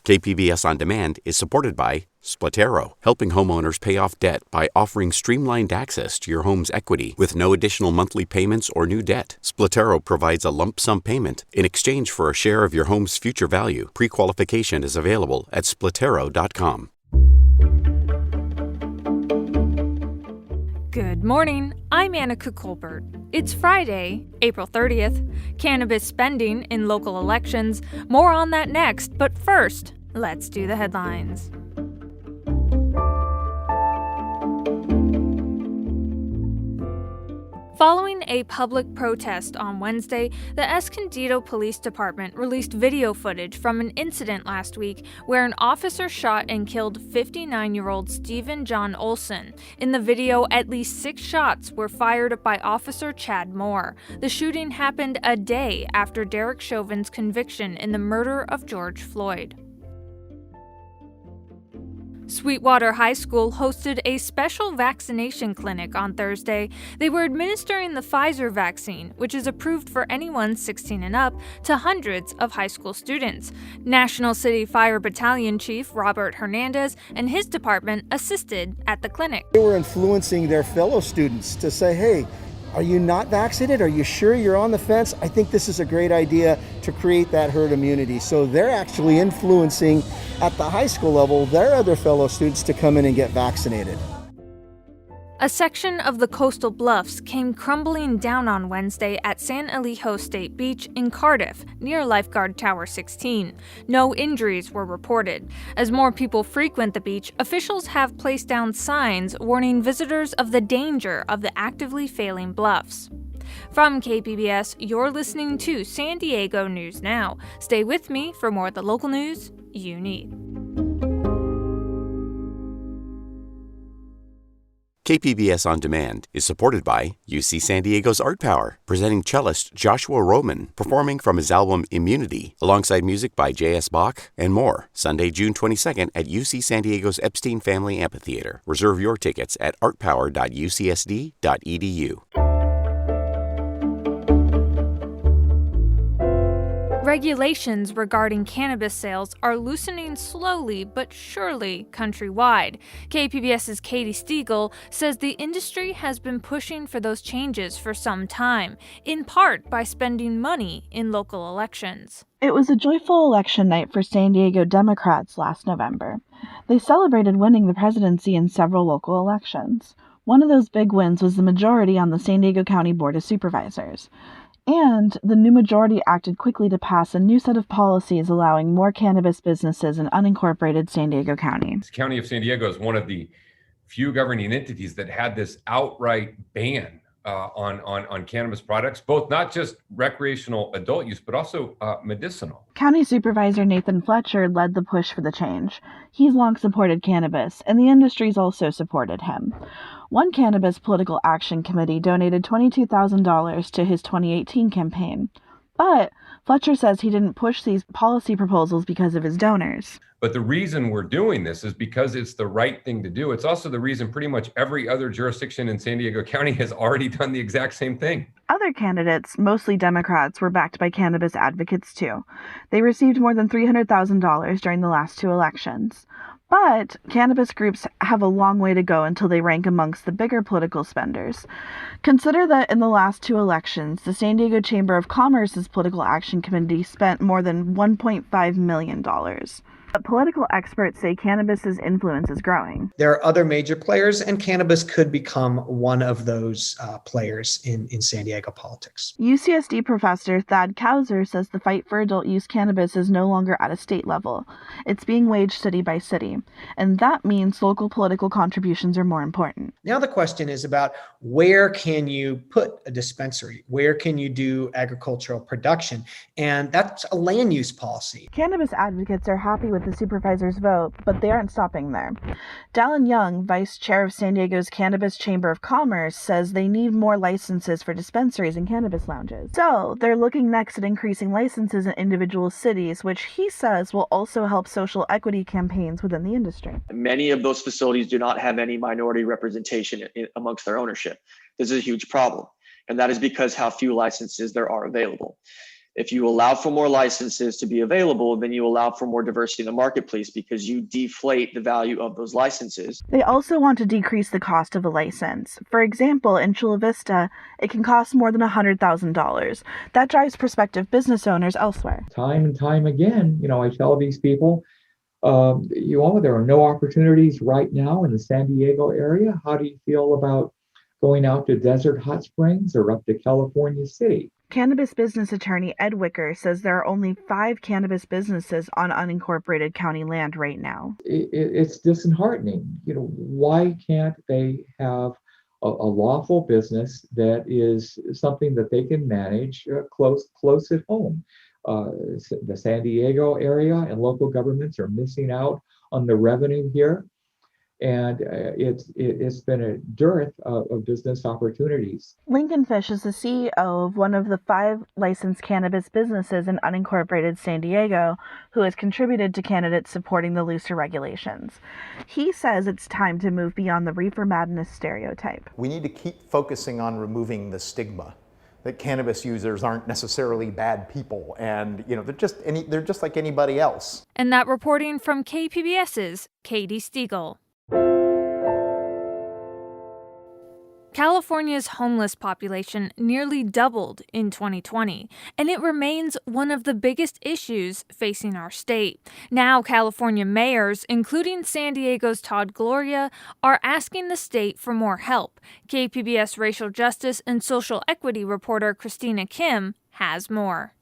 KPBS On Demand is supported by Splatero, helping homeowners pay off debt by offering streamlined access to your home's equity with no additional monthly payments or new debt. Splatero provides a lump sum payment in exchange for a share of your home's future value. Pre-qualification is available at splatero.com. Good morning, I'm Annika Colbert. It's Friday, April 30th. Cannabis spending in local elections. More on that next, but first, let's do the headlines. Following a public protest on Wednesday, the Escondido Police Department released video footage from an incident last week where an officer shot and killed 59-year-old Steven John Olson. In the video, at least 6 shots were fired by Officer Chad Moore. The shooting happened a day after Derek Chauvin's conviction in the murder of George Floyd. Sweetwater High School hosted a special vaccination clinic on Thursday. They were administering the Pfizer vaccine, which is approved for anyone 16 and up, to hundreds of high school students. National City Fire Battalion Chief Robert Hernandez and his department assisted at the clinic. They were influencing their fellow students to say, hey, are you not vaccinated? Are you sure you're on the fence? I think this is a great idea to create that herd immunity. So they're actually influencing at the high school level their other fellow students to come in and get vaccinated. A section of the coastal bluffs came crumbling down on Wednesday at San Elijo State Beach in Cardiff, near Lifeguard Tower 16. No injuries were reported. As more people frequent the beach, officials have placed down signs warning visitors of the danger of the actively failing bluffs. From KPBS, you're listening to San Diego News Now. Stay with me for more of the local news you need. KPBS On Demand is supported by UC San Diego's Art Power, presenting cellist Joshua Roman, performing from his album Immunity, alongside music by J.S. Bach and more. Sunday, June 22nd at UC San Diego's Epstein Family Amphitheater. Reserve your tickets at artpower.ucsd.edu. Regulations regarding cannabis sales are loosening slowly but surely countrywide. KPBS's Katie Stiegel says the industry has been pushing for those changes for some time, in part by spending money in local elections. It was a joyful election night for San Diego Democrats last November. They celebrated winning the presidency in several local elections. One of those big wins was the majority on the San Diego County Board of Supervisors. And the new majority acted quickly to pass a new set of policies allowing more cannabis businesses in unincorporated San Diego County. The County of San Diego is one of the few governing entities that had this outright ban on cannabis products, both not just recreational adult use, but also medicinal. County Supervisor Nathan Fletcher led the push for the change. He's long supported cannabis, and the industry's also supported him. One cannabis political action committee donated $22,000 to his 2018 campaign. But Fletcher says he didn't push these policy proposals because of his donors. But the reason we're doing this is because it's the right thing to do. It's also the reason pretty much every other jurisdiction in San Diego County has already done the exact same thing. Other candidates, mostly Democrats, were backed by cannabis advocates too. They received more than $300,000 during the last 2 elections. But cannabis groups have a long way to go until they rank amongst the bigger political spenders. Consider that in the last 2 elections, the San Diego Chamber of Commerce's Political Action Committee spent more than $1.5 million. But political experts say cannabis's influence is growing. There are other major players, and cannabis could become one of those players in San Diego politics. UCSD professor Thad Kauser says the fight for adult use cannabis is no longer at a state level. It's being waged city by city, and that means local political contributions are more important. Now the question is about where can you put a dispensary? Where can you do agricultural production? And that's a land use policy. Cannabis advocates are happy with the supervisor's vote, but they aren't stopping there. Dallin Young, vice chair of San Diego's Cannabis Chamber of Commerce, says they need more licenses for dispensaries and cannabis lounges. So they're looking next at increasing licenses in individual cities, which he says will also help social equity campaigns within the industry. Many of those facilities do not have any minority representation amongst their ownership. This is a huge problem, and that is because how few licenses there are available. If you allow for more licenses to be available, then you allow for more diversity in the marketplace because you deflate the value of those licenses. They also want to decrease the cost of a license. For example, in Chula Vista, it can cost more than $100,000. That drives prospective business owners elsewhere. Time and time again, I tell these people, there are no opportunities right now in the San Diego area. How do you feel about going out to Desert Hot Springs or up to California City? Cannabis business attorney Ed Wicker says there are only 5 cannabis businesses on unincorporated county land right now. It's disheartening. Why can't they have a lawful business that is something that they can manage close at home? The San Diego area and local governments are missing out on the revenue here. And it's been a dearth of business opportunities. Lincoln Fish is the CEO of one of the 5 licensed cannabis businesses in unincorporated San Diego who has contributed to candidates supporting the looser regulations. He says it's time to move beyond the reefer madness stereotype. We need to keep focusing on removing the stigma that cannabis users aren't necessarily bad people, and they're just like anybody else. And that reporting from KPBS's Katie Stiegel. California's homeless population nearly doubled in 2020, and it remains one of the biggest issues facing our state. Now, California mayors, including San Diego's Todd Gloria, are asking the state for more help. KPBS racial justice and social equity reporter Christina Kim has more.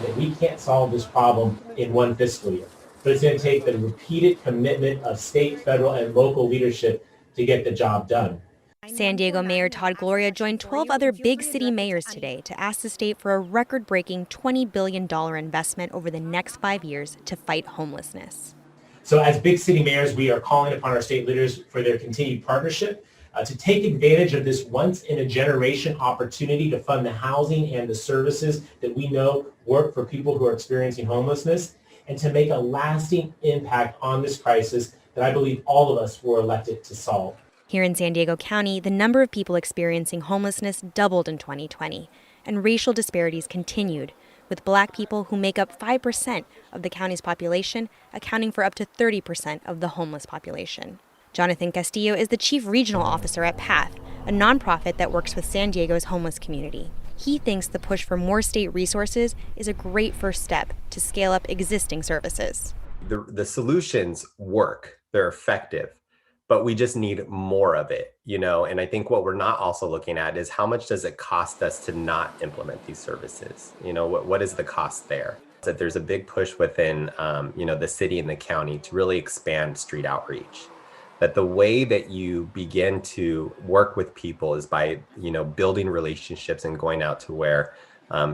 That we can't solve this problem in one fiscal year, but it's going to take the repeated commitment of state, federal, and local leadership to get the job done. San Diego Mayor Todd Gloria joined 12 other big city mayors today to ask the state for a record-breaking $20 billion investment over the next 5 years to fight homelessness. So as big city mayors, we are calling upon our state leaders for their continued partnership to take advantage of this once-in-a-generation opportunity to fund the housing and the services that we know work for people who are experiencing homelessness, and to make a lasting impact on this crisis that I believe all of us were elected to solve. Here in San Diego County, the number of people experiencing homelessness doubled in 2020, and racial disparities continued, with Black people who make up 5% of the county's population accounting for up to 30% of the homeless population. Jonathan Castillo is the chief regional officer at PATH, a nonprofit that works with San Diego's homeless community. He thinks the push for more state resources is a great first step to scale up existing services. The solutions work, they're effective, but we just need more of it, and I think what we're not also looking at is how much does it cost us to not implement these services? What is the cost there? That there's a big push within, the city and the county to really expand street outreach. That the way that you begin to work with people is by, building relationships and going out to where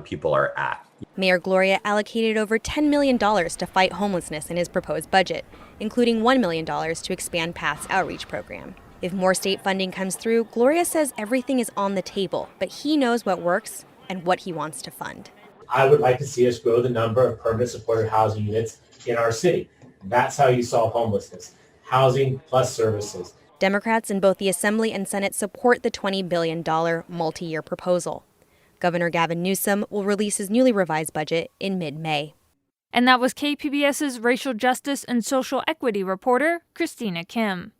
people are at. Mayor Gloria allocated over $10 million to fight homelessness in his proposed budget, including $1 million to expand PATH's outreach program. If more state funding comes through, Gloria says everything is on the table, but he knows what works and what he wants to fund. I would like to see us grow the number of permanent supported housing units in our city. That's how you solve homelessness. Housing plus services. Democrats in both the Assembly and Senate support the $20 billion multi-year proposal. Governor Gavin Newsom will release his newly revised budget in mid-May. And that was KPBS's racial justice and social equity reporter, Christina Kim.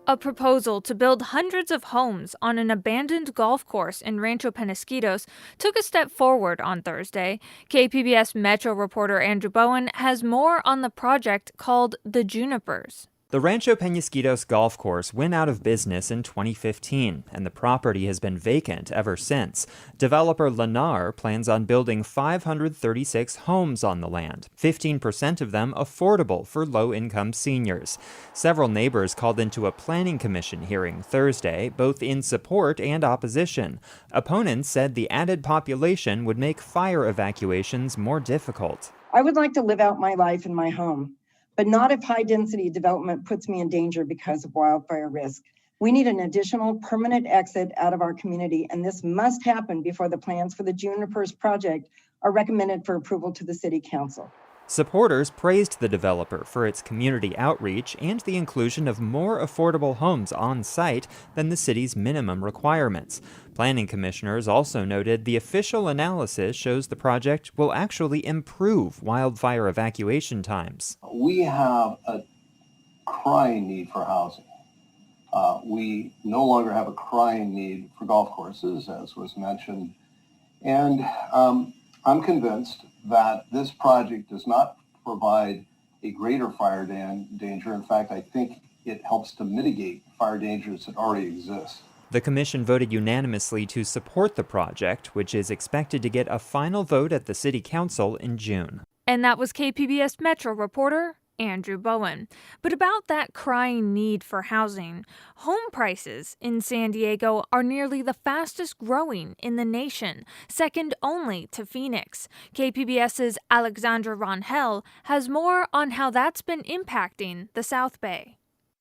A proposal to build hundreds of homes on an abandoned golf course in Rancho Penasquitos took a step forward on Thursday. KPBS Metro reporter Andrew Bowen has more on the project called the Junipers. The Rancho Penasquitos golf course went out of business in 2015, and the property has been vacant ever since. Developer Lennar plans on building 536 homes on the land, 15% of them affordable for low-income seniors. Several neighbors called into a planning commission hearing Thursday, both in support and opposition. Opponents said the added population would make fire evacuations more difficult. I would like to live out my life in my home, but not if high-density development puts me in danger because of wildfire risk. We need an additional permanent exit out of our community, and this must happen before the plans for the Junipers project are recommended for approval to the City Council. Supporters praised the developer for its community outreach and the inclusion of more affordable homes on site than the city's minimum requirements. Planning commissioners also noted the official analysis shows the project will actually improve wildfire evacuation times. We have a crying need for housing. We no longer have a crying need for golf courses, as was mentioned. And I'm convinced that this project does not provide a greater fire danger. In fact, I think it helps to mitigate fire dangers that already exist. The commission voted unanimously to support the project, which is expected to get a final vote at the city council in June. And that was KPBS Metro reporter Andrew Bowen. But about that crying need for housing, home prices in San Diego are nearly the fastest growing in the nation, second only to Phoenix. KPBS's Alexandra Rangel has more on how that's been impacting the South Bay.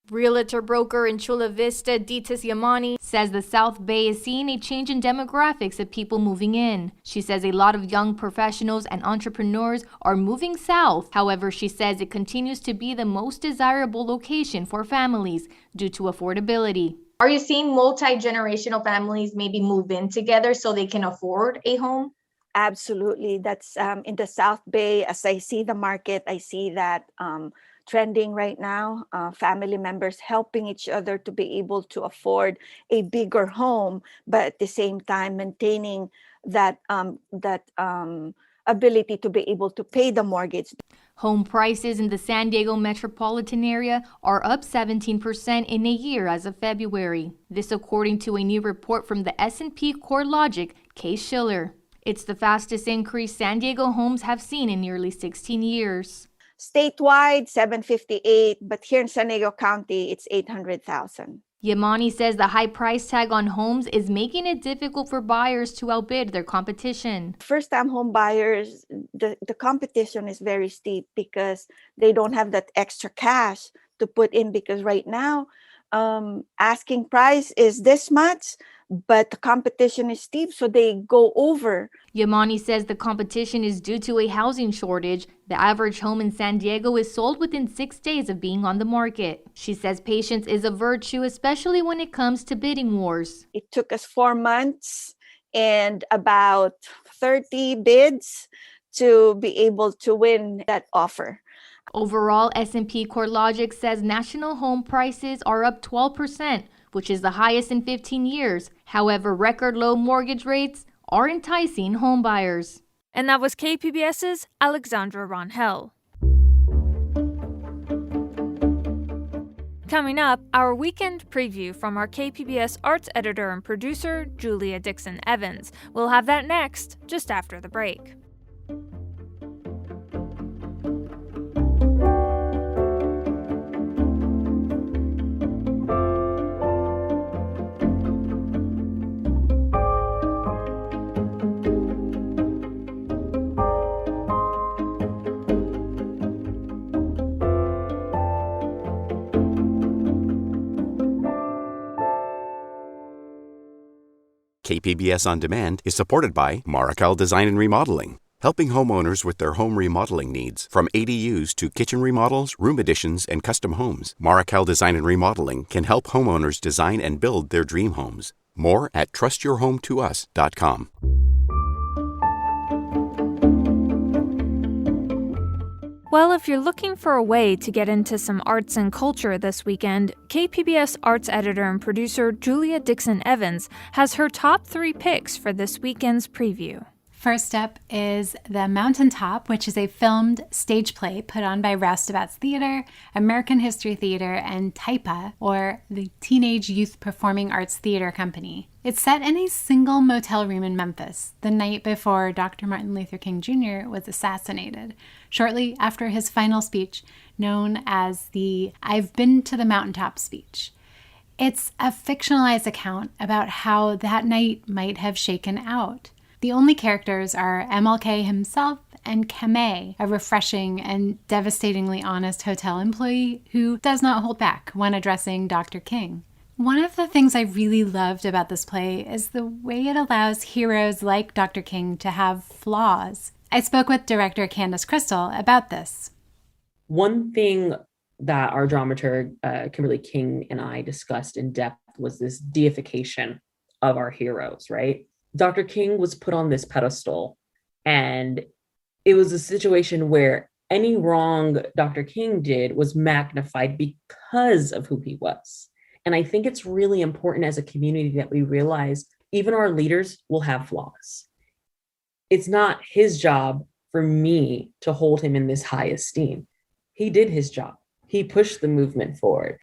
Realtor broker in Chula Vista, Ditas Yamani, says the South Bay is seeing a change in demographics of people moving in. She says a lot of young professionals and entrepreneurs are moving south. However, she says it continues to be the most desirable location for families due to affordability. Are you seeing multi-generational families maybe move in together so they can afford a home? Absolutely. That's in the South Bay. As I see the market, I see that trending right now, family members helping each other to be able to afford a bigger home, but at the same time maintaining that ability to be able to pay the mortgage. Home prices in the San Diego metropolitan area are up 17% in a year as of February. This according to a new report from the S&P CoreLogic Case Shiller. It's the fastest increase San Diego homes have seen in nearly 16 years. Statewide, 758, but here in San Diego County, it's 800,000. Yamani says the high price tag on homes is making it difficult for buyers to outbid their competition. First-time home buyers, the competition is very steep because they don't have that extra cash to put in, because right now, asking price is this much, but the competition is steep, so they go over. Yamani says the competition is due to a housing shortage. The average home in San Diego is sold within 6 days of being on the market. She says patience is a virtue, especially when it comes to bidding wars. It took us 4 months and about 30 bids to be able to win that offer. Overall, S&P CoreLogic says national home prices are up 12%, which is the highest in 15 years. However, record low mortgage rates are enticing home buyers. And that was KPBS's Alexandra Rangel. Coming up, our weekend preview from our KPBS arts editor and producer, Julia Dixon Evans. We'll have that next, just after the break. KPBS On Demand is supported by Markel Design and Remodeling, helping homeowners with their home remodeling needs. From ADUs to kitchen remodels, room additions, and custom homes, Markel Design and Remodeling can help homeowners design and build their dream homes. More at trustyourhometous.com. Well, if you're looking for a way to get into some arts and culture this weekend, KPBS arts editor and producer Julia Dixon Evans has her top 3 picks for this weekend's preview. First up is The Mountaintop, which is a filmed stage play put on by Roustabout's Theater, American History Theater, and TYPA, or the Teenage Youth Performing Arts Theater Company. It's set in a single motel room in Memphis, the night before Dr. Martin Luther King Jr. was assassinated, shortly after his final speech, known as the I've Been to the Mountaintop speech. It's a fictionalized account about how that night might have shaken out. The only characters are MLK himself and Kamei, a refreshing and devastatingly honest hotel employee who does not hold back when addressing Dr. King. One of the things I really loved about this play is the way it allows heroes like Dr. King to have flaws. I spoke with director Candace Crystal about this. One thing that our dramaturg, Kimberly King, and I discussed in depth was this deification of our heroes, right? Dr. King was put on this pedestal, and it was a situation where any wrong Dr. King did was magnified because of who he was. And I think it's really important as a community that we realize even our leaders will have flaws. It's not his job for me to hold him in this high esteem. He did his job. He pushed the movement forward.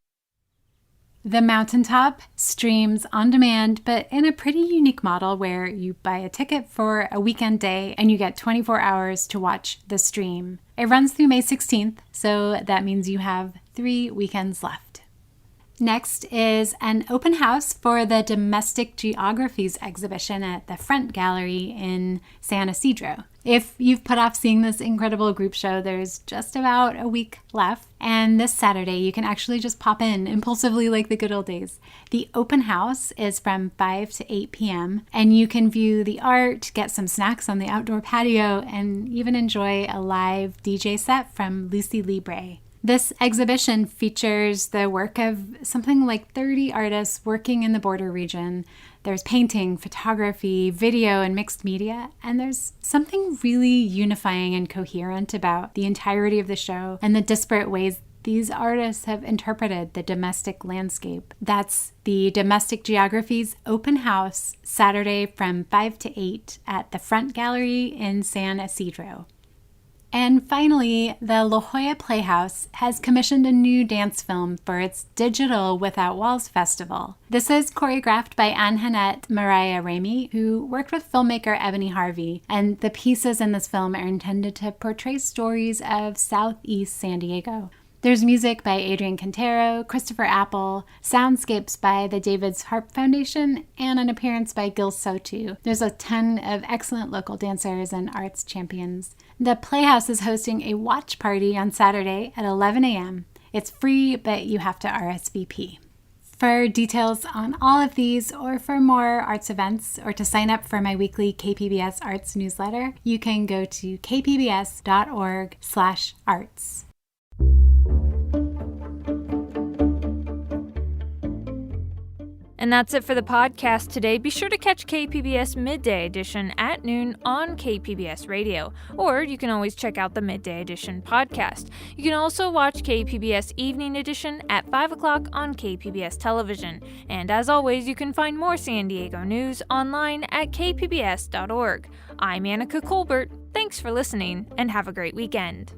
The Mountaintop streams on demand, but in a pretty unique model where you buy a ticket for a weekend day and you get 24 hours to watch the stream. It runs through May 16th, so that means you have 3 weekends left. Next is an open house for the Domestic Geographies exhibition at the Front Gallery in San Isidro. If you've put off seeing this incredible group show, there's just about a week left. And this Saturday, you can actually just pop in impulsively like the good old days. The open house is from 5 to 8 p.m. and you can view the art, get some snacks on the outdoor patio, and even enjoy a live DJ set from Lucy Libre. This exhibition features the work of something like 30 artists working in the border region. There's painting, photography, video, and mixed media, and there's something really unifying and coherent about the entirety of the show and the disparate ways these artists have interpreted the domestic landscape. That's the Domestic Geographies Open House, Saturday from 5 to 8 at the Front Gallery in San Isidro. And finally, the La Jolla Playhouse has commissioned a new dance film for its Digital Without Walls Festival. This is choreographed by Anjanette Mariah Ramey, who worked with filmmaker Ebony Harvey, and the pieces in this film are intended to portray stories of Southeast San Diego. There's music by Adrian Quintero, Christopher Apple, soundscapes by the David's Harp Foundation, and an appearance by Gil Sotu. There's a ton of excellent local dancers and arts champions. The Playhouse is hosting a watch party on Saturday at 11 a.m. It's free, but you have to RSVP. For details on all of these, or for more arts events, or to sign up for my weekly KPBS Arts newsletter, you can go to kpbs.org/arts. And that's it for the podcast today. Be sure to catch KPBS Midday Edition at noon on KPBS Radio, or you can always check out the Midday Edition podcast. You can also watch KPBS Evening Edition at 5 o'clock on KPBS Television. And as always, you can find more San Diego news online at kpbs.org. I'm Annika Colbert. Thanks for listening, and have a great weekend.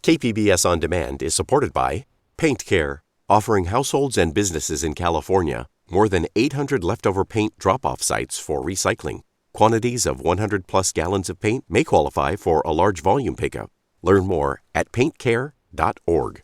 KPBS On Demand is supported by Paint Care, offering households and businesses in California more than 800 leftover paint drop-off sites for recycling. Quantities of 100-plus gallons of paint may qualify for a large volume pickup. Learn more at paintcare.org.